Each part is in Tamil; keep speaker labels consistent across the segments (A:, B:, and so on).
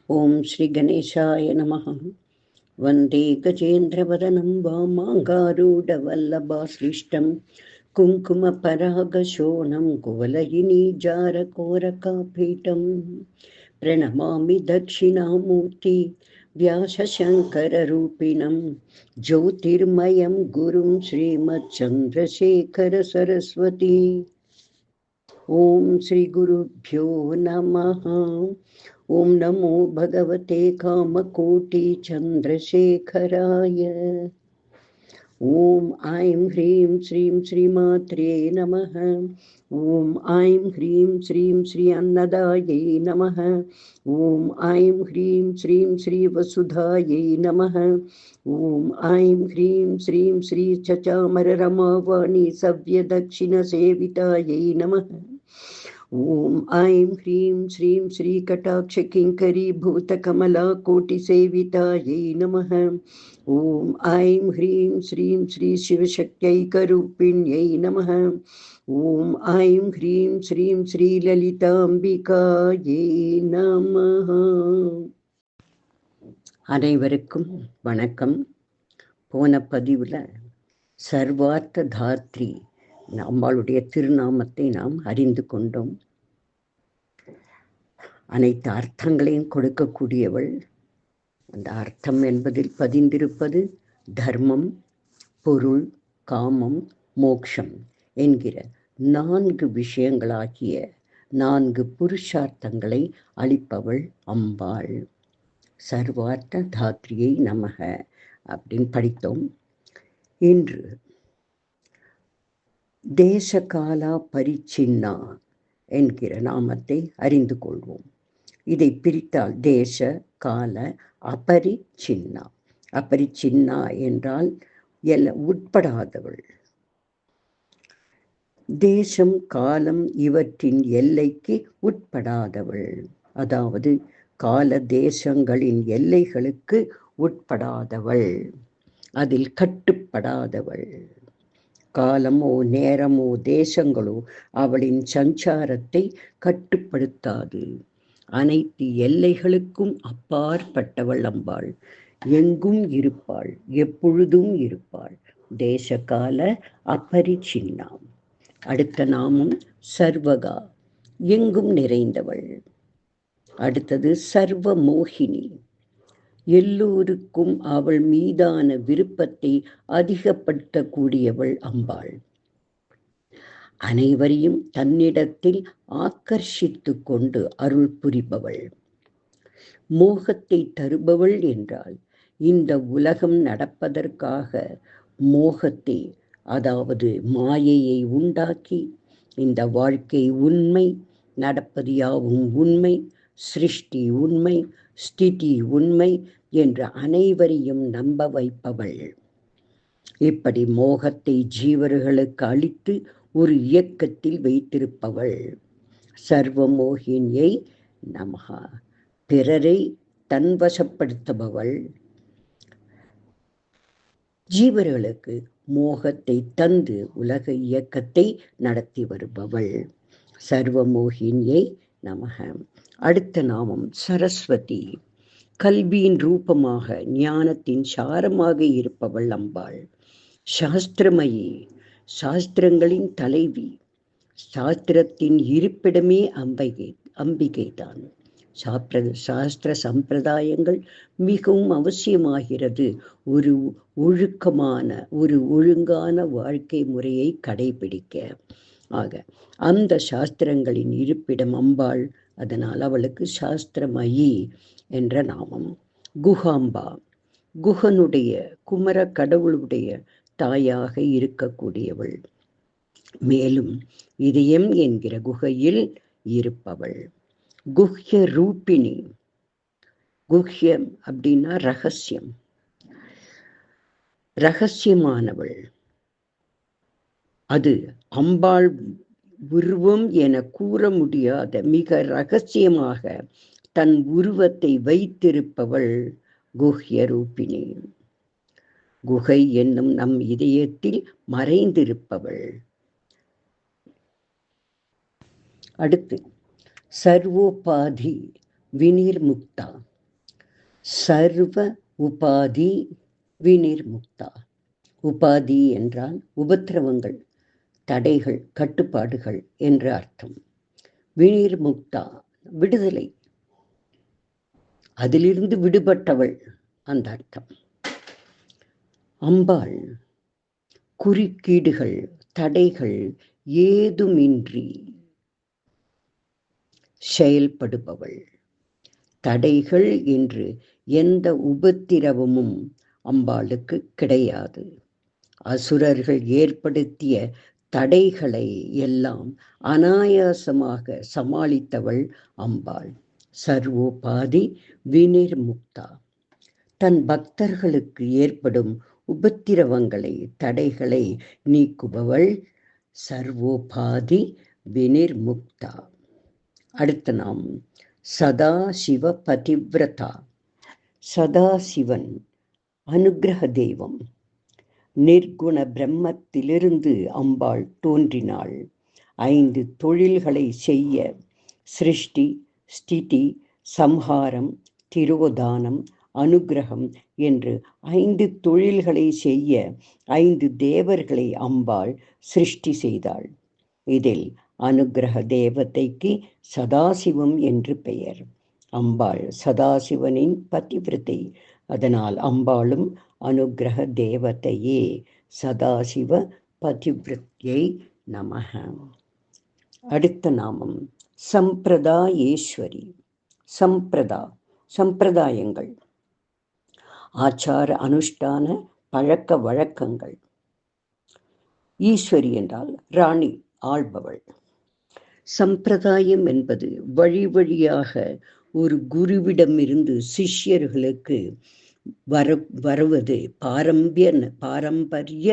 A: ஓம் ஸ்ரீ கணேசாய நமः. வந்தே கஜேந்திரவதனம் வாமாங்காரூடவல்லபாஸ்லிஷ்டம் குங்குமபராகசோணம் குவலயினீஜாரகோரகாபீடம் பிரணமாமி தட்சிணாமூர்த்தி வியாசசங்கரரூபிணம் ஜோதிர்மயம் குரும் ஸ்ரீமச்சந்திரசேகர சரஸ்வதி. ஓம் ஸ்ரீ குருभ्यो நமः. ஓம் நமோ பகவதே காமகோட்டி சந்திரசேகராய. ஓம் ஐம் ஹ்ரீம் ஸ்ரீம் ஸ்ரீமாத்ரே நமः. ஓம் ஐம் ஹ்ரீம் ஸ்ரீம் ஸ்ரீ அன்னதாயை நமः. ஓம் ஐம் ஹ்ரீம் ஸ்ரீம் ஸ்ரீ வசுதாயை நமः. ஓம் ஐம் ஹ்ரீம் ஸ்ரீம் ஸ்ரீ சச்சாமரரமாவாணி சவ்யதக்ஷிண சேவிதாயை நமः. ஓம் ஐம் ஹ்ரீம் ஸ்ரீம் ஸ்ரீ கடாட்ச கிங்கரி பூதகமலா கோட்டி சேவிதாயை நமः. ஓம் ஐம் ஹ்ரீம் ஸ்ரீம் ஸ்ரீ சிவசக்தியைகரூபிண்யை நமः. ஓம் ஐம் ஹ்ரீம் ஸ்ரீம் ஸ்ரீ லலிதாம்பிகாயை நமः. அனைவருக்கும் வணக்கம். போன பதிவில் சர்வார்த்த தாத்ரி அம்பாளுடைய திருநாமத்தை நாம் அறிந்து கொண்டோம். அனைத்து அர்த்தங்களையும் கொடுக்கக்கூடியவள். அந்த அர்த்தம் என்பதில் பதிந்திருப்பது தர்மம், பொருள், காமம், மோக்ஷம் என்கிற 4 விஷயங்களாகிய 4 புருஷார்த்தங்களை அளிப்பவள் அம்பாள். சர்வார்த்த தாத்ரியை நமக அப்படின்னு படித்தோம். இன்று தேசகாலா பரிச்சின்னா என்கிற நாமத்தை அறிந்து கொள்வோம். இதை பிரித்தால் தேச கால அபரிச்சின்னா. அபரிச்சின்னா என்றால் உட்படாதவள். தேசம் காலம் இவற்றின் எல்லைக்கு உட்படாதவள். அதாவது கால தேசங்களின் எல்லைகளுக்கு உட்படாதவள், அதில் கட்டுப்படாதவள். காலமோ நேரமோ தேசங்களோ அவளின் சஞ்சாரத்தை கட்டுப்படுத்தாது. அனைத்து எல்லைகளுக்கும் அப்பாற்பட்டவள் அம்பாள். எங்கும் இருப்பாள், எப்பொழுதும் இருப்பாள். தேசகால அபரிச்சின்னாம். அடுத்த நாமம் சர்வகா, எங்கும் நிறைந்தவள். அடுத்தது சர்வ மோகினி, எல்லோருக்கும் அவள் மீதான விருப்பத்தை அதிகப்படுத்தக்கூடியவள் அம்பாள். அனைவரையும் தன்னிடத்தில் ஆக்கர்ஷித்து கொண்டு அருள் புரிபவள். மோகத்தை தருபவள் என்றால் இந்த உலகம் நடப்பதற்காக மோகத்தை, அதாவது மாயையை உண்டாக்கி இந்த வாழ்க்கை உண்மை, நடப்பது யாவும் உண்மை, சிருஷ்டி உண்மை, ஸ்திதி உண்மை என்று அனைவரையும் நம்ப வைப்பவள். இப்படி மோகத்தை ஜீவர்களுக்கு அளித்து ஒரு இயக்கத்தில் வைத்திருப்பவள் சர்வமோகினியை நமக. பிறரை தன்வசப்படுத்துபவள். ஜீவர்களுக்கு மோகத்தை தந்து உலக இயக்கத்தை நடத்தி வருபவள் சர்வமோகினியை நமக. அடுத்த நாமம் சரஸ்வதி, கல்வியின் ரூபமாக ஞானத்தின் சாரமாக இருப்பவள் அம்பாள். சாஸ்திரமயி, சாஸ்திரங்களின் தலைவி. சாஸ்திரத்தின் இருப்பிடமே அம்பிகைதான். சாஸ்திர சம்பிரதாயங்கள் மிகவும் அவசியமாகிறது ஒரு ஒழுக்கமான, ஒரு ஒழுங்கான வாழ்க்கை முறையை கடைபிடிக்க. ஆக அந்த சாஸ்திரங்களின் இருப்பிடம் அம்பாள். அதனால் அவளுக்கு சாஸ்திரமயி என்ற நாமம். குஹாம்பா, குஹனுடைய, குமர கடவுளுடைய தாயாக இருக்கக்கூடியவள். மேலும் இதயம் என்கிற குகையில் இருப்பவள். குஹ்ய ரூபிணி, குஹ்யம் அப்படின்னா ரகசியம், ரகசியமானவள். அது அம்பாள் உருவம் என கூற முடியாத மிக ரகசியமாக தன் உருவத்தை வைத்திருப்பவள் குஹ்ய ரூபிணி. குகை என்னும் நம் இதயத்தில் மறைந்திருப்பவள். அடுத்து சர்வோபாதி வினிர்முக்தா, சர்வ உபாதி விநிர்முக்தா. உபாதி என்றால் உபத்திரவங்கள், தடைகள், கட்டுப்பாடுகள் என்று அர்த்தம். விநிர்முக்தா விடுதலை, அதிலிருந்து விடுபட்டவள் அந்த அர்த்தம். அம்பாள் குறுக்கீடுகள், தடைகள் ஏதுமின்றி செயல்படுபவள். தடைகள் என்று எந்த உபத்திரவமும் அம்பாளுக்கு கிடையாது. அசுரர்கள் ஏற்படுத்திய தடைகளை எல்லாம் அனாயாசமாக சமாளித்தவள் அம்பாள். சர்வோபாதி விநிர்முக்தா. தன் பக்தர்களுக்கு ஏற்படும் உபத்திரவங்களை, தடைகளை நீக்குபவள் சர்வோபாதி விநிர்முக்தா. அடுத்த நாம் சதாசிவ பதிவிரதா. சதாசிவன் அனுக்கிரக தெய்வம். நிர்குண பிரம்மத்திலிருந்து அம்பாள் தோன்றினாள். 5 தொழில்களை செய்ய, சிருஷ்டி, ஸ்திதி, சம்ஹாரம், திரோதானம், அனுக்கிரகம் என்று 5 தொழில்களை செய்ய 5 தேவர்களை அம்பாள் சிருஷ்டி செய்தாள். இதில் அனுக்கிரக தேவதைக்கு சதாசிவம் என்று பெயர். அம்பாள் சதாசிவனின் பதிவிரதை. அதனால் அம்பாளும் அனுக்கிரக தேவதையே. சதாசிவ பதிவிரத்யை நமஹ. அடுத்த நாமம் சம்பிரதாயேஸ்வரி. சம்பிரதாயங்கள், ஆச்சார அனுஷ்டான பழக்க வழக்கங்கள். ஈஸ்வரி என்றால் ராணி, ஆள்பவள். சம்பிரதாயம் என்பது வழி வழியாக ஒரு குருவிடமிருந்து சிஷ்யர்களுக்கு வருவது பாரம்பரிய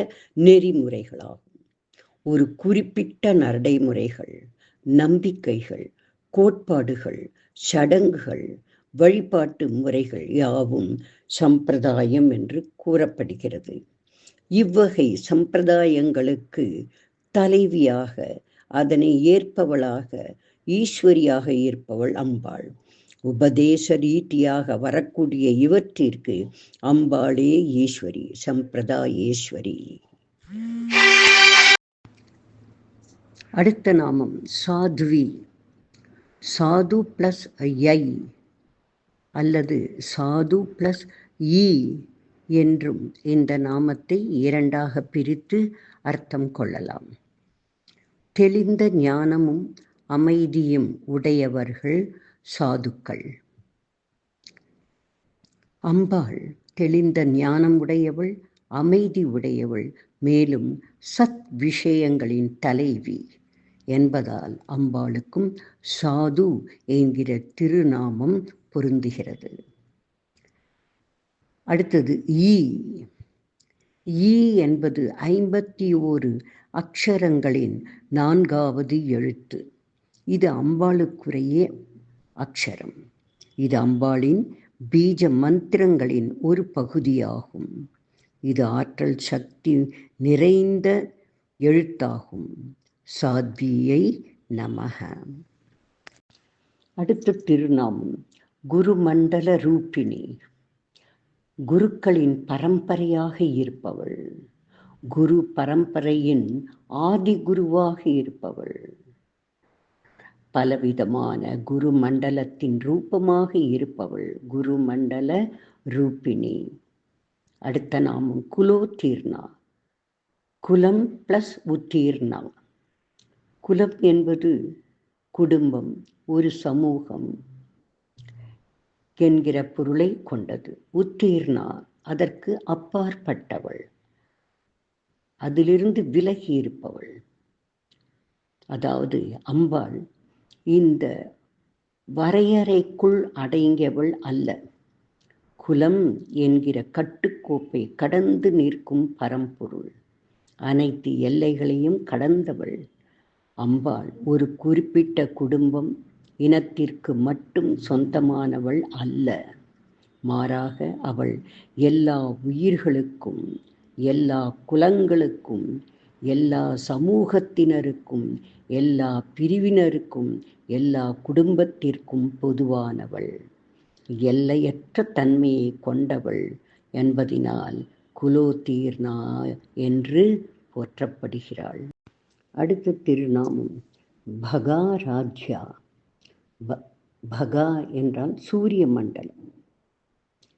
A: நெறிமுறைகளாகும். ஒரு குறிப்பிட்ட நடைமுறைகள், நம்பிக்கைகள், கோட்பாடுகள், சடங்குகள், வழிபாட்டு முறைகள் யாவும் சம்பிரதாயம் என்று கூறப்படுகிறது. இவ்வகை சம்பிரதாயங்களுக்கு தலைவியாக, அதனை ஏற்பவளாக, ஈஸ்வரியாக இருப்பவள் அம்பாள். உபதேச ரீதியாக வரக்கூடிய இவற்றிற்கு அம்பாளே ஈஸ்வரி, சம்பிரதாயேஸ்வரி. அடுத்த நாமம் சாத்வி. சாது பிளஸ் ஐ அல்லது சாது பிளஸ் ஈ என்றும் இந்த நாமத்தை 2ஆக பிரித்து அர்த்தம் கொள்ளலாம். தெளிந்த ஞானமும் அமைதியும் உடையவர்கள் சாதுக்கள். அம்பாள் தெளிந்த ஞானம் உடையவள், அமைதி உடையவள், மேலும் சத் விஷயங்களின் தலைவி என்பதால் அம்பாளுக்கும் சாது என்கிற திருநாமம் பொருந்துகிறது. அடுத்தது ஈ. ஈ என்பது 51 அக்ஷரங்களின் 4வது எழுத்து. இது அம்பாளுக்குரிய அக்ஷரம். இது அம்பாளின் பீஜ மந்திரங்களின் ஒரு பகுதியாகும். இது ஆற்றல் சக்தி நிறைந்த எழுத்தாகும். சாத்வியை நமஹ. அடுத்த திருநாமம் குருமண்டல ரூபிணி. குருக்களின் பரம்பரையாக இருப்பவள், குரு பரம்பரையின் ஆதி குருவாக இருப்பவள், பலவிதமான குரு மண்டலத்தின் ரூபமாக இருப்பவள் குருமண்டல ரூபிணி. அடுத்த நாமம் குலோத்தீர்ணா. குலம் பிளஸ் உத்தீர்ணா. குலம் என்பது குடும்பம், ஒரு சமூகம் என்கிற பொருளை கொண்டது. உத்தீர்ணா அதற்கு அப்பாற்பட்டவள், அதிலிருந்து விலகி இருப்பவள். அதாவது அம்பாள் இந்த வரையறைக்குள் அடங்கியவள் அல்ல. குலம் என்கிற கட்டுக்கோப்பை கடந்து நிற்கும் பரம்பொருள், அனைத்து எல்லைகளையும் கடந்தவள். அம்பாள் ஒரு குறிப்பிட்ட குடும்பம், இனத்திற்கு மட்டும் சொந்தமானவள் அல்ல. மாறாக அவள் எல்லா உயிர்களுக்கும், எல்லா குலங்களுக்கும், எல்லா சமூகத்தினருக்கும், எல்லா பிரிவினருக்கும், எல்லா குடும்பத்திற்கும் பொதுவானவள். எல்லையற்ற தன்மையை கொண்டவள் என்பதினால் குலோதீர்ணா என்று போற்றப்படுகிறாள். அடுத்த திருநாமம் பகாராத்யா. பகா என்றால் சூரிய மண்டலம்,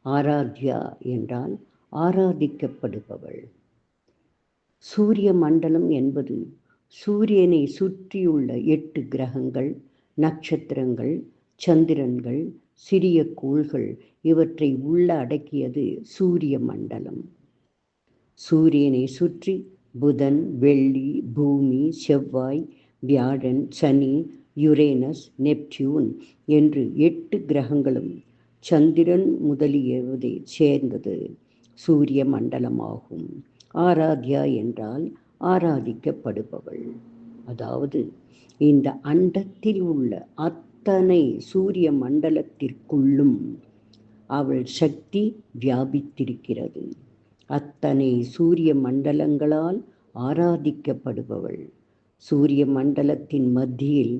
A: ஆராத்யா என்றால் ஆராதிக்கப்படுபவள். சூரிய மண்டலம் என்பது சூரியனை சுற்றியுள்ள 8 கிரகங்கள், நட்சத்திரங்கள், சந்திரன்கள், சிறிய கோள்கள் இவற்றை உள்ள அடக்கியது சூரிய மண்டலம். சூரியனை சுற்றி புதன், வெள்ளி, பூமி, செவ்வாய், வியாழன், சனி, யுரேனஸ், நெப்டியூன் என்று 8 கிரகங்களும் சந்திரன் முதலியவதை சேர்ந்தது சூரிய மண்டலமாகும். ஆராத்யா என்றால் ஆராதிக்கப்படுபவள். அதாவது இந்த அண்டத்தில் உள்ள அத்தனை சூரிய மண்டலத்திற்குள்ளும் அவள் சக்தி வியாபித்திருக்கிறது. அத்தனை சூரிய மண்டலங்களால் ஆராதிக்கப்படுபவள். சூரிய மண்டலத்தின் மத்தியில்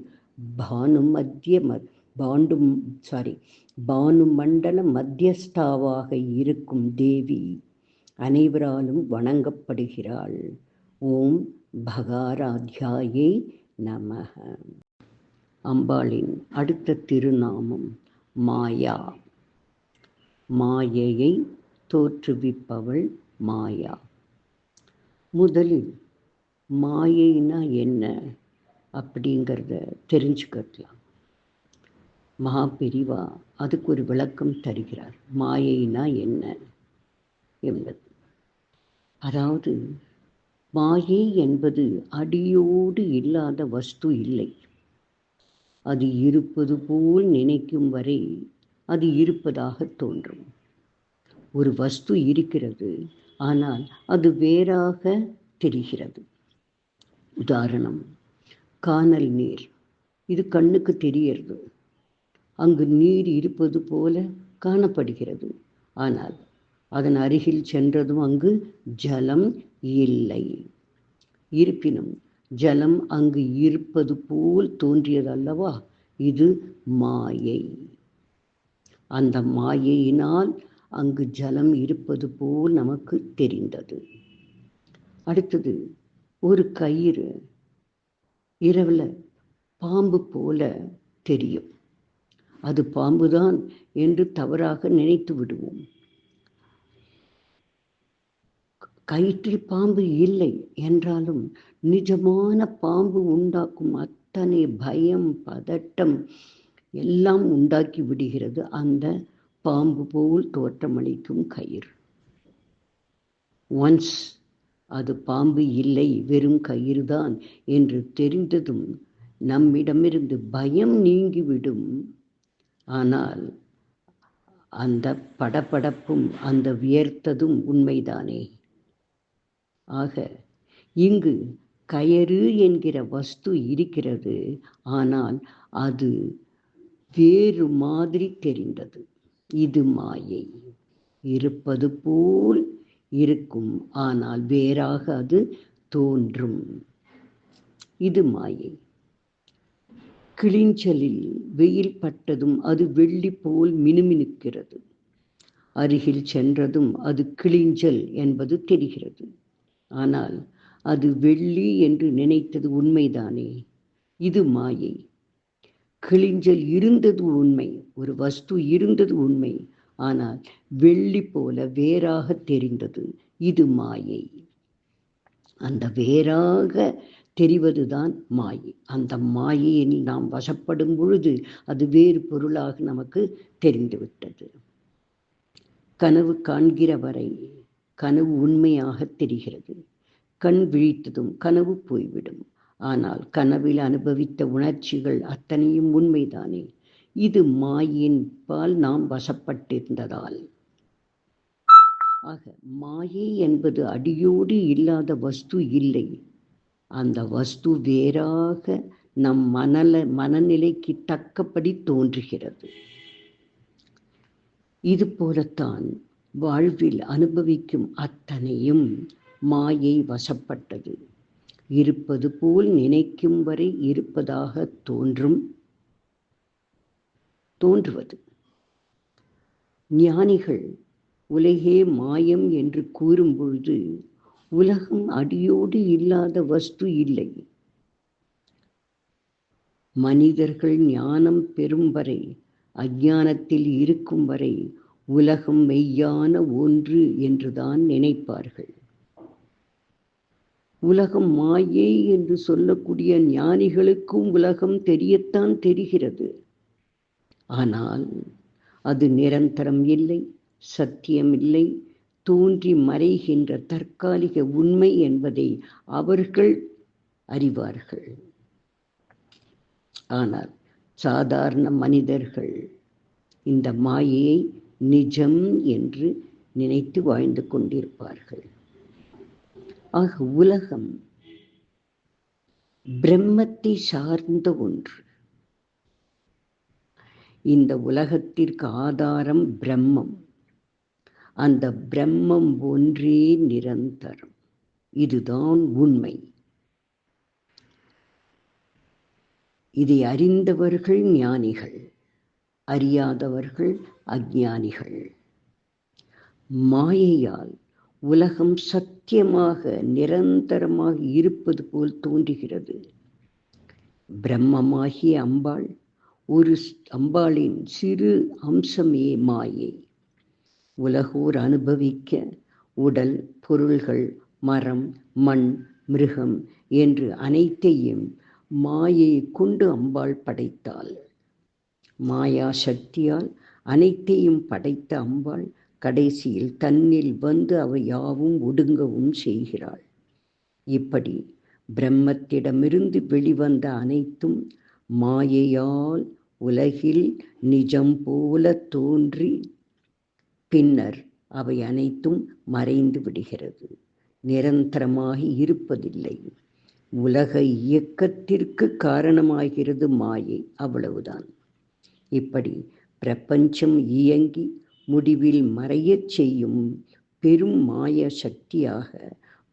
A: பானுமண்டல மத்தியஸ்தாவாக இருக்கும் தேவி அனைவராலும் வணங்கப்படுகிறாள். ஓம் பகாராத்யாயை நமக. அம்பாளின் அடுத்த திருநாமம் மாயா. மாயையை தோற்றுவிப்பவள் மாயா. முதலில் மாயைனா என்ன அப்படிங்கிறத தெரிஞ்சுக்கலாம். மகாபெரிவா அதுக்கு ஒரு விளக்கம் தருகிறார். மாயைனா என்ன என்பது. அதாவது மாயை என்பது அடியோடு இல்லாத வஸ்து இல்லை. அது இருப்பது போல் நினைக்கும் வரை அது இருப்பதாக தோன்றும். ஒரு வஸ்து இருக்கிறது, ஆனால் அது வேறாக தெரிகிறது. உதாரணம், கானல் நீர். இது கண்ணுக்கு தெரியறது. அங்கு நீர் இருப்பது போல காணப்படுகிறது. ஆனால் அதன் அருகில் சென்றதும் அங்கு ஜலம் இல்லை. இருப்பினும் ஜலம் அங்கு இருப்பது போல் தோன்றியது அல்லவா? இது மாயை. அந்த மாயையினால் அங்கு ஜலம் இருப்பது போல் நமக்கு தெரிந்தது. அடுத்தது, ஒரு கயிறு இரவில் பாம்பு போல தெரியும். அது பாம்புதான் என்று தவறாக நினைத்து விடுவோம். கயிற்றில் பாம்பு இல்லை என்றாலும் நிஜமான பாம்பு உண்டாக்கும் அத்தனை பயம், பதட்டம் எல்லாம் உண்டாக்கி விடுகிறது அந்த பாம்பு போல் தோற்றமளிக்கும் கயிறு. ஒன்ஸ் அது பாம்பு இல்லை, வெறும் கயிறு தான் என்று தெரிந்ததும் நம்மிடமிருந்து பயம் நீங்கிவிடும். ஆனால் அந்த படபடப்பும் அந்த வியர்த்ததும் உண்மைதானே. ஆக இங்கு கயிறு என்கிற வஸ்து இருக்கிறது, ஆனால் அது வேறு மாதிரி தெரிந்தது. இது மாயை. இருப்பது போல் இருக்கும், ஆனால் வேறாக அது தோன்றும். இது மாயை. கிளிஞ்சலில் வெயில் பட்டதும் அது வெள்ளி போல் மினுமினுக்கிறது. அருகில் சென்றதும் அது கிளிஞ்சல் என்பது தெரிகிறது. ஆனால் அது வெள்ளி என்று நினைத்தது உண்மைதானே. இது மாயை. கிளிஞ்சல் இருந்தது உண்மை, ஒரு வஸ்து இருந்தது உண்மை, ஆனால் வெள்ளி போல வேறாக தெரிந்தது. இது மாயை. அந்த வேறாக தெரிவதுதான் மாயை. அந்த மாயையில் நாம் வசப்படும் பொழுது அது வேறு பொருளாக நமக்கு தெரிந்துவிட்டது. கனவு காண்கிற வரை கனவு உண்மையாக தெரிகிறது. கண் விழித்ததும் கனவு போய்விடும். ஆனால் கனவில் அனுபவித்த உணர்ச்சிகள் அத்தனையும் உண்மைதானே. இது மாயின் பால் நாம் வசப்பட்டிருந்ததால். ஆக மாயை என்பது அடியோடு இல்லாத வஸ்து இல்லை. அந்த வஸ்து வேறாக நம் மனநிலைக்கு தக்கபடி தோன்றுகிறது. இது போலத்தான் வாழ்வில் அனுபவிக்கும் அத்தனையும் மாயை வசப்பட்டது. இருப்பது போல் நினைக்கும் வரை இருப்பதாக தோன்றுவது. ஞானிகள் உலகே மாயம் என்று கூறும் பொழுது உலகம் அடியோடு இல்லாத வஸ்து இல்லை. மனிதர்கள் ஞானம் பெறும் வரை, அஞ்ஞானத்தில் இருக்கும் வரை உலகம் மெய்யான ஒன்று என்றுதான் நினைப்பார்கள். உலகம் மாயை என்று சொல்லக்கூடிய ஞானிகளுக்கும் உலகம் தெரியத்தான் தெரிகிறது. ஆனால் அது நிரந்தரம் இல்லை, சத்தியம் இல்லை, தோன்றி மறைகின்ற தற்காலிக உண்மை என்பதை அவர்கள் அறிவார்கள். ஆனால் சாதாரண மனிதர்கள் இந்த மாயையை நிஜம் என்று நினைத்து வாழ்ந்து கொண்டிருப்பார்கள். ஆக உலகம் பிரம்மத்தை சார்ந்த ஒன்று. இந்த உலகத்திற்கு ஆதாரம் பிரம்மம். அந்த பிரம்மம் ஒன்றே நிரந்தரம். இதுதான் உண்மை. இதை அறிந்தவர்கள் ஞானிகள், அறியாதவர்கள் அஞ்ஞானிகள். மாயையால் உலகம் சத்தியமாக நிரந்தரமாக இருப்பது போல் தோன்றுகிறது. பிரம்மமாகிய அம்பாள் அம்பாளின் சிறு அம்சமே மாயை. உலகோர் அனுபவிக்க உடல், பொருள்கள், மரம், மண், மிருகம் என்று அனைத்தையும் மாயை கொண்டு அம்பாள் படைத்தாள். மாயா சக்தியால் அனைத்தையும் படைத்த அம்பாள் கடைசியில் தன்னில் வந்து அவை யாவும் ஒடுங்கவும் செய்கிறாள். இப்படி பிரம்மத்திடமிருந்து வெளிவந்த அனைத்தும் மாயையால் உலகில் நிஜம் போல தோன்றி பின்னர் அவை அனைத்தும் மறைந்து விடுகிறது. நிரந்தரமாக இருப்பதில்லை. உலக இயக்கத்திற்கு காரணமாகிறது மாயை, அவ்வளவுதான். இப்படி பிரபஞ்சம் இயங்கி முடிவில் மறையச் செய்யும் பெரும் மாய சக்தியாக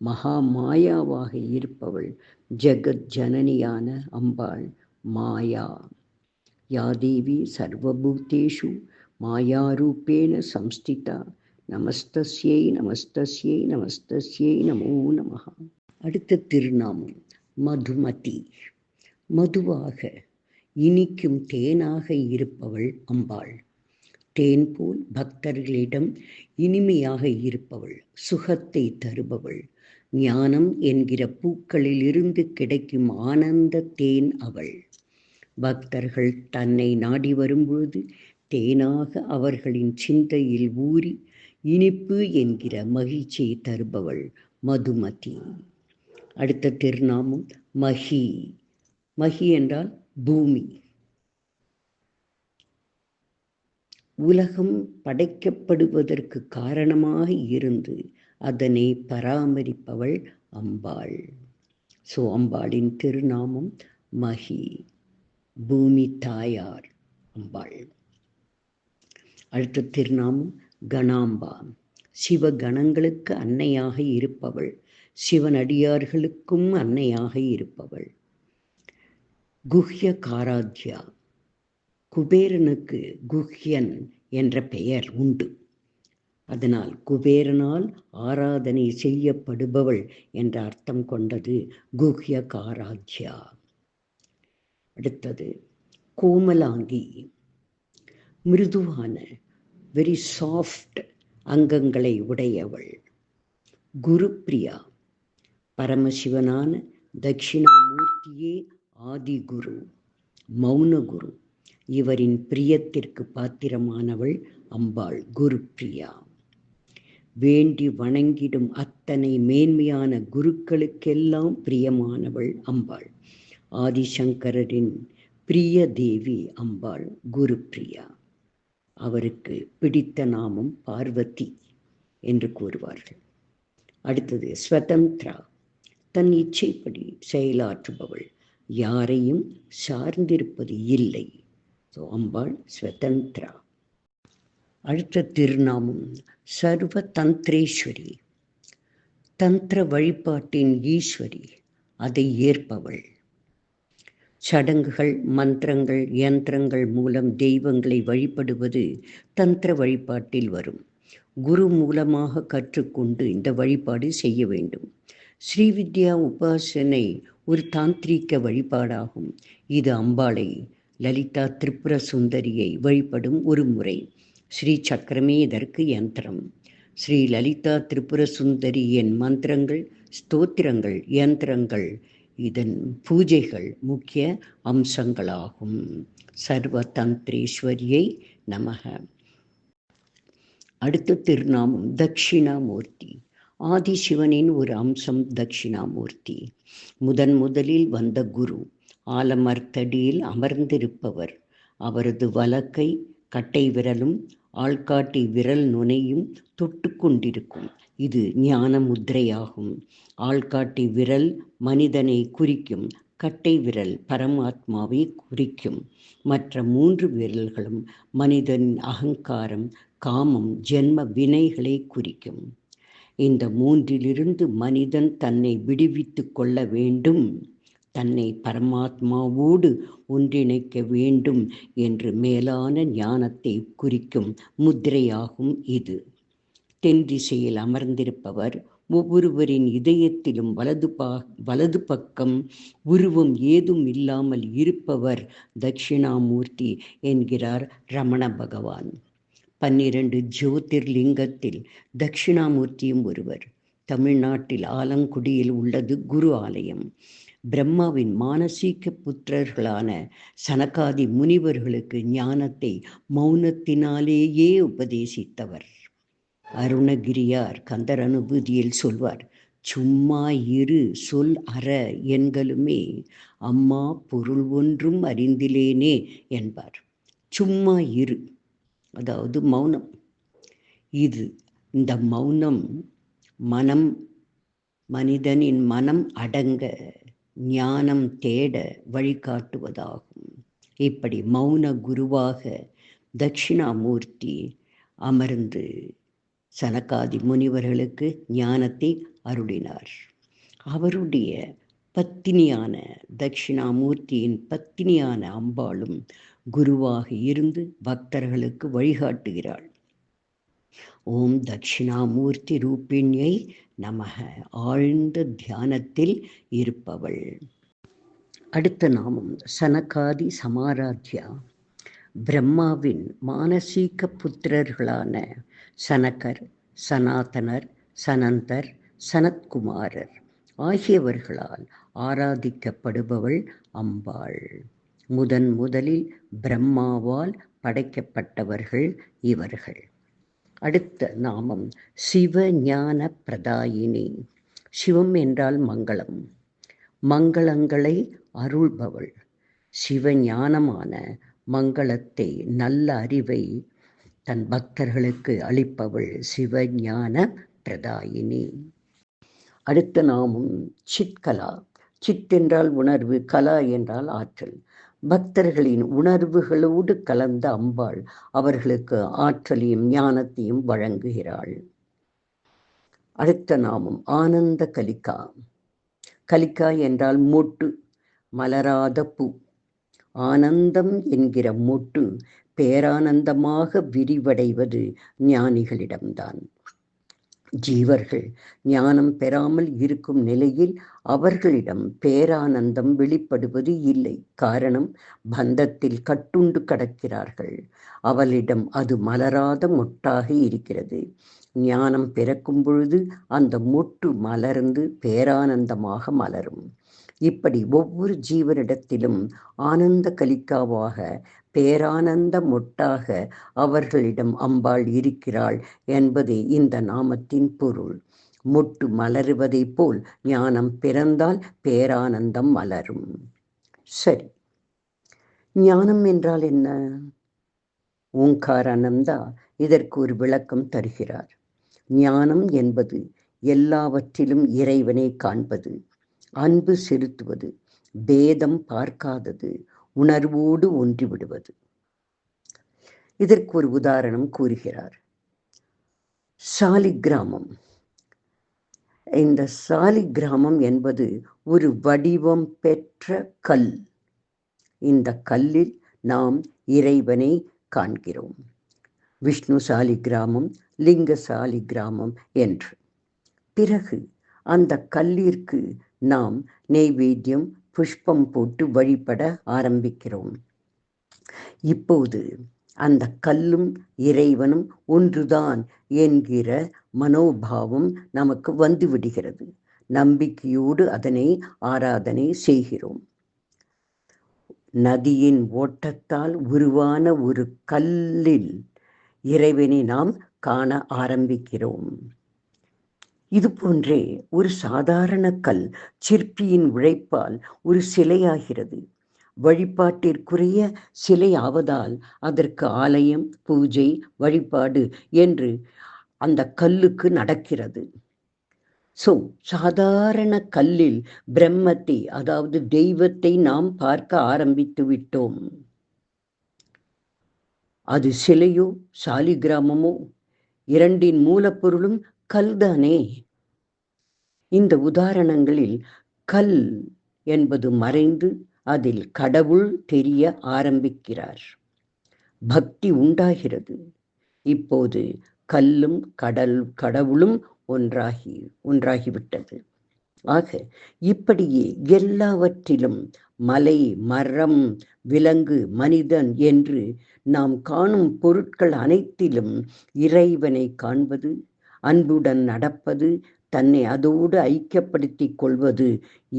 A: மகா மாயாவாக இருப்பவள் ஜெகத் ஜனனியான அம்பாள் மாயா. யாதேவி சர்வபூதேஷு மாயாரூபேண சம்ஸ்திதா நமஸ்தஸ்யை நமஸ்தஸ்யை நமஸ்தஸ்யை நமோ நமஹ. அடுத்த திருநாமம் மதுமதி. மதுவாக இனிக்கும் தேனாக இருப்பவள் அம்பாள். தேன் போல் பக்தர்களிடம் இனிமையாக இருப்பவள், சுகத்தை தருபவள். ஞானம் என்கிற பூக்களில் இருந்து கிடைக்கும் ஆனந்த தேன் அவள். பக்தர்கள் தன்னை நாடி வரும்பொழுது தேனாக அவர்களின் சிந்தையில் ஊறி இனிப்பு என்கிற மகிழ்ச்சியை தருபவள் மதுமதி. அடுத்த திருநாமம் மகி. மகி என்றால் பூமி. உலகம் படைக்கப்படுவதற்கு காரணமாக இருந்து அதனை பராமரிப்பவள் அம்பாள். அம்பாளின் திருநாமம் மகி, பூமி தாயார் அம்பாள். அடுத்த திருநாமம் கணாம்பா. சிவகணங்களுக்கு அன்னையாக இருப்பவள், சிவனடியார்களுக்கும் அன்னையாக இருப்பவள். குஹ்ய காராத்யா. குபேரனுக்கு குஹ்யன் என்ற பெயர் உண்டு. அதனால் குபேரனால் ஆராதனை செய்யப்படுபவள் என்ற அர்த்தம் கொண்டது குஹ்ய காராத்யா. அடுத்தது கோமலாங்கி. மிருதுவான வெரி சாஃப்ட் அங்கங்களை உடையவள். குருப்பிரியா. பரமசிவனான தட்சிணாமூர்த்தியே ஆதிகுரு, மௌனகுரு. இவரின் பிரியத்திற்கு பாத்திரமானவள் அம்பாள் குருப்பிரியா. வேண்டி வணங்கிடும் அத்தனை மேன்மையான குருக்களுக்கெல்லாம் பிரியமானவள் அம்பாள். ஆதிசங்கரின் பிரிய தேவி அம்பாள் குருப்பிரியா. அவருக்கு பிடித்த நாமம் பார்வதி என்று கூறுவார்கள். அடுத்தது ஸ்வதந்திரா. தன் இச்சைப்படி செயலாற்றுபவள், யாரையும் சார்ந்திருப்பது இல்லை. அம்பாள் ஸ்வதந்திரா. அடுத்த திருநாமம் சர்வ தந்திரேஸ்வரி. தந்திர வழிபாட்டின் ஈஸ்வரி, அதை ஏற்பவள். சடங்குகள், மந்திரங்கள், யந்திரங்கள் மூலம் தெய்வங்களை வழிபடுவது தந்திர வழிபாட்டில் வரும். குரு மூலமாக கற்றுக்கொண்டு இந்த வழிபாடு செய்ய வேண்டும். ஸ்ரீவித்யா உபாசனை ஒரு தாந்திரீக வழிபாடாகும். இது அம்பாளை, லலிதா திரிபுர சுந்தரியை வழிபடும் ஒரு முறை. ஸ்ரீ சக்கரமே இதற்கு யந்திரம். ஸ்ரீ லலிதா திரிபுர சுந்தரியின் மந்திரங்கள், ஸ்தோத்திரங்கள், யந்திரங்கள் இதன் பூஜைகள் முக்கிய அம்சங்களாகும். சர்வ தந்திரேஸ்வரியை நமக. அடுத்த திருநாமம் தட்சிணாமூர்த்தி. ஆதிசிவனின் ஒரு அம்சம் தட்சிணாமூர்த்தி. முதலில் வந்த குரு ஆலமர்த்தடியில் அமர்ந்திருப்பவர். அவரது வலக்கை கட்டை விரலும் ஆள்காட்டி விரல் நுனையும் தொட்டு கொண்டிருக்கும். இது ஞான முத்திரையாகும். ஆள்காட்டி விரல் மனிதனை குறிக்கும், கட்டை விரல் பரமாத்மாவை குறிக்கும். மற்ற 3 விரல்களும் மனிதனின் அகங்காரம், காமம், ஜென்ம வினைகளை குறிக்கும். இந்த 3லிருந்து மனிதன் தன்னை விடுவித்து கொள்ள வேண்டும், தன்னை பரமாத்மாவோடு ஒன்றிணைக்க வேண்டும் என்று மேலான ஞானத்தை குறிக்கும் முத்திரையாகும் இது. தென் திசையில் அமர்ந்திருப்பவர். ஒவ்வொருவரின் இதயத்திலும் வலது பக்கம் உருவம் ஏதும் இல்லாமல் இருப்பவர் தட்சிணாமூர்த்தி என்கிறார் ரமண பகவான். 12 ஜோதிர்லிங்கத்தில் தட்சிணாமூர்த்தியும் ஒருவர். தமிழ்நாட்டில் ஆலங்குடியில் உள்ளது குரு ஆலயம். பிரம்மாவின் மானசீக புத்திரர்களான சனகாதி முனிவர்களுக்கு ஞானத்தை மௌனத்தினாலேயே உபதேசித்தவர். அருணகிரியார் கந்தர் அனுபூதியில் சொல்வார், சும்மா இரு சொல் அற என்களுமே அம்மா பொருள் ஒன்றும் அறிந்திலேனே என்பார். சும்மா இரு, அதாவது மௌனம். இந்த மௌனம் மனிதனின் மனம் அடங்க, ஞானம் தேட வழிகாட்டுவதாகும். இப்படி மௌன குருவாக தட்சிணாமூர்த்தி அமர்ந்து சனகாதி முனிவர்களுக்கு ஞானத்தை அருளினார். அவருடைய பத்தினியான தட்சிணாமூர்த்தியின் பத்தினியான அம்பாளும் குருவாக இருந்து பக்தர்களுக்கு வழிகாட்டுகிறாள். ஓம் தட்சிணாமூர்த்தி ரூபிணியை நமக. ஆழ்ந்த தியானத்தில் இருப்பவள். அடுத்த நாமம் சனகாதி சமாராத்யா. பிரம்மாவின் மானசீக புத்திரர்களான சனகர், சனாதனர், சனந்தர், சனத்குமாரர் ஆகியவர்களால் ஆராதிக்கப்படுபவள் அம்பாள். முதலில் பிரம்மாவால் படைக்கப்பட்டவர்கள் இவர்கள். அடுத்த நாமம் சிவஞான பிரதாயினி. சிவம் என்றால் மங்களம், மங்களங்களை அருள்பவள். சிவஞானமான மங்களத்தை, நல்ல அறிவை தன் பக்தர்களுக்கு அளிப்பவள் சிவஞான பிரதாயினி. அடுத்த நாமம் சித்கலா. சித் என்றால் உணர்வு, கலா என்றால் ஆற்றல். பக்தர்களின் உணர்வுகளோடு கலந்த அம்பாள் அவர்களுக்கு ஆற்றலையும் ஞானத்தையும் வழங்குகிறாள். அடுத்த நாமம் ஆனந்த கலிகா. கலிகா என்றால் மொட்டு, மலராத பூ. ஆனந்தம் என்கிற மொட்டு பேரானந்தமாக விரிவடைவது ஞானிகளிடம்தான். ஜீவர்கள் ஞானம் பெறாமல் இருக்கும் நிலையில் அவர்களிடம் பேரானந்தம் வெளிப்படுவது இல்லை. காரணம், பந்தத்தில் கட்டுண்டு கிடக்கிறார்கள். அவளிடம் அது மலராத மொட்டாக இருக்கிறது. ஞானம் பிறக்கும் பொழுது அந்த மொட்டு மலர்ந்து பேரானந்தமாக மலரும். இப்படி ஒவ்வொரு ஜீவனிடத்திலும் ஆனந்த கலிக்காவாக, பேரானந்த மொட்டாக அவர்களிடம் அம்பாள் இருக்கிறாள் என்பதே இந்த நாமத்தின் பொருள். மொட்டு மலருவதை போல் ஞானம் பிறந்தால் பேரானந்தம் மலரும். சரி, ஞானம் என்றால் என்ன? ஓங்காரானந்தா இதற்கு ஒரு விளக்கம் தருகிறார். ஞானம் என்பது எல்லாவற்றிலும் இறைவனை காண்பது, அன்பு செலுத்துவது, பேதம் பார்க்காதது, உணர்வோடு ஒன்றிவிடுவது. இதற்கு ஒரு உதாரணம் கூறுகிறார். சாலிகிராமம். இந்த சாலிகிராமம் என்பது ஒரு வடிவம் பெற்ற கல். இந்த கல்லில் நாம் இறைவனை காண்கிறோம். விஷ்ணு சாலிகிராமம், லிங்க சாலிகிராமம் என்று. பிறகு அந்த கல்லிற்கு நாம் நெய்வேத்தியம், புஷ்பம் போட்டு வழிபட ஆரம்பிக்கிறோம். இப்போது அந்த கல்லும் இறைவனும் ஒன்றுதான் என்கிற மனோபாவம் நமக்கு வந்துவிடுகிறது. நம்பிக்கையோடு அதனை ஆராதனை செய்கிறோம். நதியின் ஓட்டத்தால் உருவான ஒரு கல்லில் இறைவனை நாம் காண ஆரம்பிக்கிறோம். இது போன்றே ஒரு சாதாரண கல் சிற்பியின் உழைப்பால் ஒரு சிலையாகிறது. வழிபாட்டிற்குரிய சிலை ஆவதால் அதற்கு ஆலயம், பூஜை, வழிபாடு என்று அந்த கல்லுக்கு நடக்கிறது. சாதாரண கல்லில் பிரம்மத்தை, அதாவது தெய்வத்தை நாம் பார்க்க ஆரம்பித்து விட்டோம். அது சிலையோ சாலிகிராமமோ, இரண்டின் மூலப்பொருளும் கல்தானே. இந்த உதாரணங்களில் கல் என்பது மறைந்து அதில் கடவுள் தெரிய ஆரம்பிக்கிறார். பக்தி உண்டாகிறது. இப்போது கல்லும் கடவுளும் ஒன்றாகிவிட்டது. ஆக இப்படியே எல்லாவற்றிலும் மலை, மரம், விலங்கு, மனிதன் என்று நாம் காணும் பொருட்கள் அனைத்திலும் இறைவனை காண்பது, அன்புடன் நடப்பது, தன்னை அதோடு ஐக்கியப்படுத்திக் கொள்வது,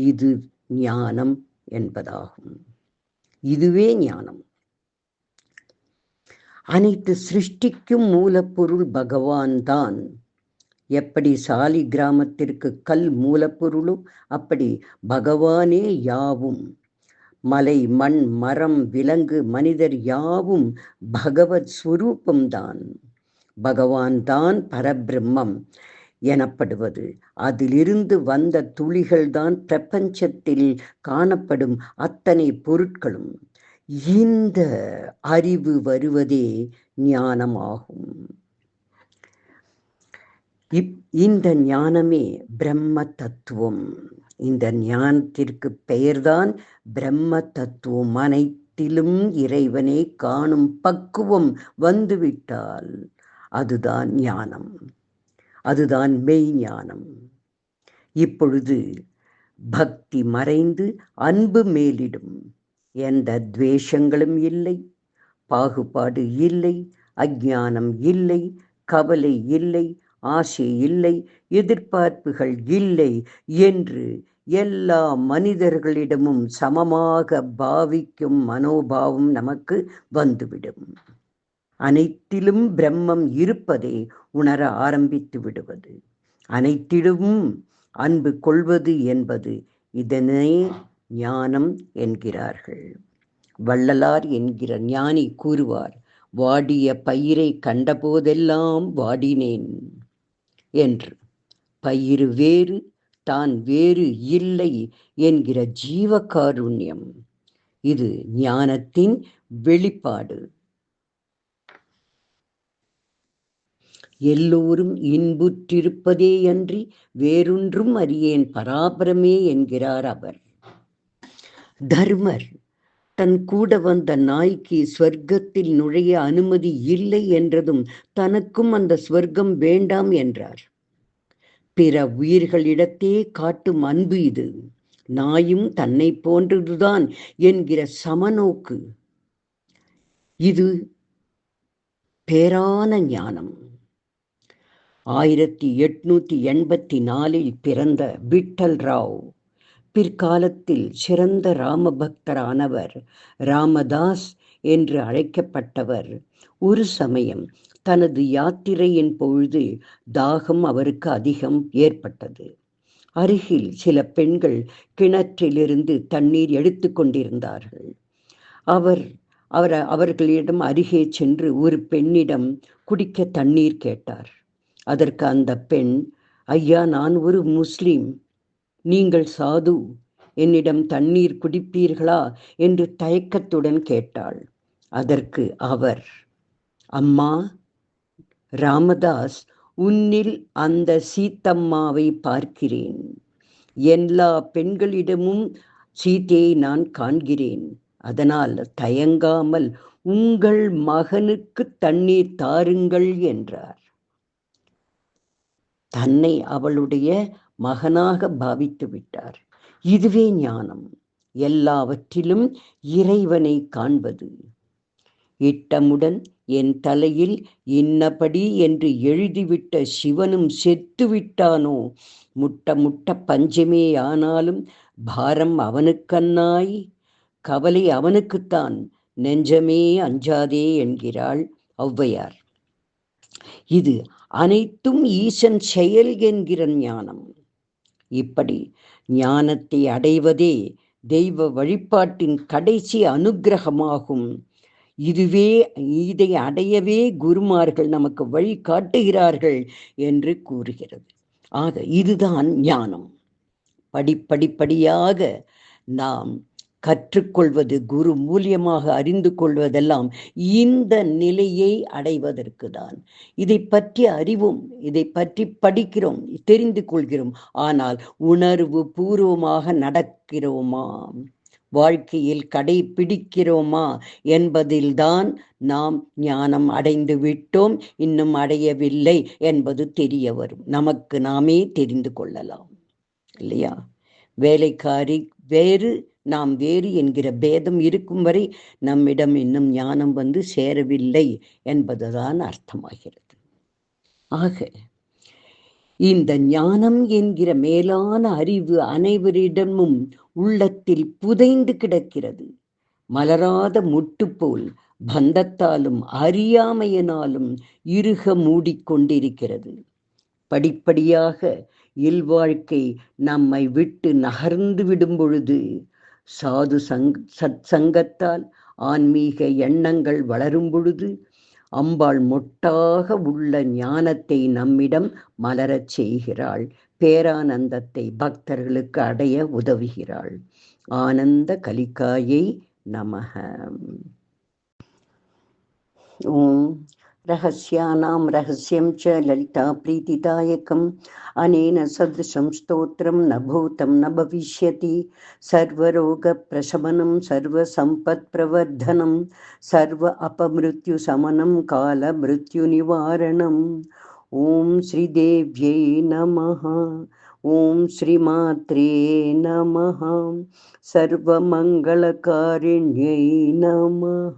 A: இது ஞானம் என்பதாகும். இதுவே ஞானம். அனைத்து சிருஷ்டிக்கும் மூலப்பொருள் பகவான் தான். எப்படி சாலி கிராமத்திற்கு கல் மூலப்பொருளும் அப்படி பகவானே யாவும். மலை, மண், மரம், விலங்கு, மனிதர் யாவும் பகவத் ஸ்வரூபம்தான். பகவான் தான் பரபிரம்மம் எனப்படுவது. அதிலிருந்து வந்த துளிகள்தான் பிரபஞ்சத்தில் காணப்படும் அத்தனை பொருட்களும். இந்த அறிவு வருவதே ஞானமாகும். இந்த ஞானமே பிரம்ம தத்துவம். இந்த ஞானத்திற்கு பெயர்தான் பிரம்ம தத்துவம். அனைத்திலும் இறைவனை காணும் பக்குவம் வந்துவிட்டால் அதுதான் ஞானம், அதுதான் மெய் ஞானம். இப்பொழுது பக்தி மறைந்து அன்பு மேலிடும். எந்த துவேஷங்களும் இல்லை, பாகுபாடு இல்லை, அஞ்ஞானம் இல்லை, கவலை இல்லை, ஆசை இல்லை, எதிர்பார்ப்புகள் இல்லை என்று எல்லா மனிதர்களிடமும் சமமாக பாவிக்கும் மனோபாவம் நமக்கு வந்துவிடும். அனைத்திலும் பிரம்மம் இருப்பதை உணர ஆரம்பித்து விடுவது, அனைத்திலும் அன்பு கொள்வது என்பது, இதனை ஞானம் என்கிறார்கள். வள்ளலார் என்கிற ஞானி கூறுவார், வாடிய பயிரை கண்டபோதெல்லாம் வாடினேன் என்று. பயிர் வேறு, தான் வேறு இல்லை என்கிற ஜீவகாருண்யம், இது ஞானத்தின் வெளிப்பாடு. எல்லோரும் இன்புற்றிருப்பதேயன்றி வேறொன்றும் அறியேன் பராபரமே என்கிறார் அவர். தர்மர் தன் கூட வந்த நாய்க்கு ஸ்வர்க்கத்தில் நுழைய அனுமதி இல்லை என்றதும் தனக்கும் அந்த ஸ்வர்க்கம் வேண்டாம் என்றார். பிற உயிர்களிடத்தே காட்டும் அன்பு இது. நாயும் தன்னை போன்றதுதான் என்கிற சமநோக்கு, இது பேரான ஞானம். 1884 பிறந்த விட்டல் ராவ் பிற்காலத்தில் சிறந்த ராமபக்தரானவர். ராமதாஸ் என்று அழைக்கப்பட்டவர். ஒரு சமயம் தனது யாத்திரையின் பொழுது தாகம் அவருக்கு அதிகம் ஏற்பட்டது. அருகில் சில பெண்கள் கிணற்றிலிருந்து தண்ணீர் எடுத்து கொண்டிருந்தார்கள். அவர்களிடம் அருகே சென்று ஒரு பெண்ணிடம் குடிக்க தண்ணீர் கேட்டார். அதற்கு அந்த பெண், ஐயா, நான் ஒரு முஸ்லிம், நீங்கள் சாது, என்னிடம் தண்ணீர் குடிப்பீர்களா என்று தயக்கத்துடன் கேட்டாள். அதற்கு அவர், அம்மா ராமதாஸ், உன்னில் அந்த சீத்தம்மாவை பார்க்கிறேன். எல்லா பெண்களிடமும் சீதையை நான் காண்கிறேன். அதனால் தயங்காமல் உங்கள் மகனுக்கு தண்ணீர் தாருங்கள் என்றார். தன்னை அவளுடைய மகனாக பாவித்து விட்டார். இதுவே ஞானம். எல்லாவற்றிலும் இறைவனை காண்பது. இட்டமுடன் என் தலையில் இன்னபடி என்று எழுதிவிட்ட சிவனும் செத்து விட்டானோ, முட்ட முட்ட பஞ்சமே ஆனாலும் பாரம் அவனுக்கன்னாய், கவலை அவனுக்குத்தான், நெஞ்சமே அஞ்சாதே என்கிறாள் ஔவையார். இது அனைத்தும் ஈசன் செயல் என்கிற ஞானம். இப்படி ஞானத்தை அடைவதே தெய்வ வழிபாட்டின் கடைசி அனுக்கிரகமாகும். இதை அடையவே குருமார்கள் நமக்கு வழி காட்டுகிறார்கள் என்று கூறுகிறது. ஆக இதுதான் ஞானம். படிப்படியாக நாம் கற்றுக்கொள்வது, குரு மூலியமாக அறிந்து கொள்வதெல்லாம் இந்த நிலையை அடைவதற்கு தான். இதை பற்றி அறிவோம், இதை பற்றி படிக்கிறோம், தெரிந்து கொள்கிறோம். ஆனால் உணர்வு பூர்வமாக நடக்கிறோமா, வாழ்க்கையில் கடைபிடிக்கிறோமா என்பதில்தான் நாம் ஞானம் அடைந்து விட்டோம், இன்னும் அடையவில்லை என்பது தெரிய வரும். நமக்கு நாமே தெரிந்து கொள்ளலாம் இல்லையா? வேலைக்காரி வேறு, நாம் வேறு என்கிற பேதம் இருக்கும் வரை நம்மிடம் இன்னும் ஞானம் வந்து சேரவில்லை என்பதுதான் அர்த்தமாகிறது. ஆக இந்த ஞானம் என்கிற மேலான அறிவு அனைவரிடமும் உள்ளத்தில் புதைந்து கிடக்கிறது. மலராத முட்டு போல் பந்தத்தாலும் அறியாமையினாலும் இறுக மூடிக்கொண்டிருக்கிறது. படிப்படியாக இல்வாழ்க்கை நம்மை விட்டு நகர்ந்து விடும் பொழுது சாது சத் சங்கத்தால் ஆன்மீக எண்ணங்கள் வளரும் பொழுது அம்பாள் மொட்டாக உள்ள ஞானத்தை நம்மிடம் மலரச் செய்கிறாள். பேரானந்தத்தை பக்தர்களுக்கு அடைய உதவுகிறாள். ஆனந்த கலிகாயை நமக. ஓம் ரகசியானாம் ரகசியம் ச லலிதா பிரீதிதாயகம் அனேன சத்ருஷம் ஸ்தோத்திரம் ந பூதம் ந பவிஷ்யதி. சர்வரோக பிரசமனம் சர்வ சம்பத் பிரவர்தனம் சர்வ அபமிருத்யு சமனம் கால மிருத்யு நிவாரணம். ஓம் ஸ்ரீதேவ்யை நமஹ. ஓம் ஸ்ரீமாத்ரே நமஹ. சர்வமங்களகாரிண்யை நமஹ.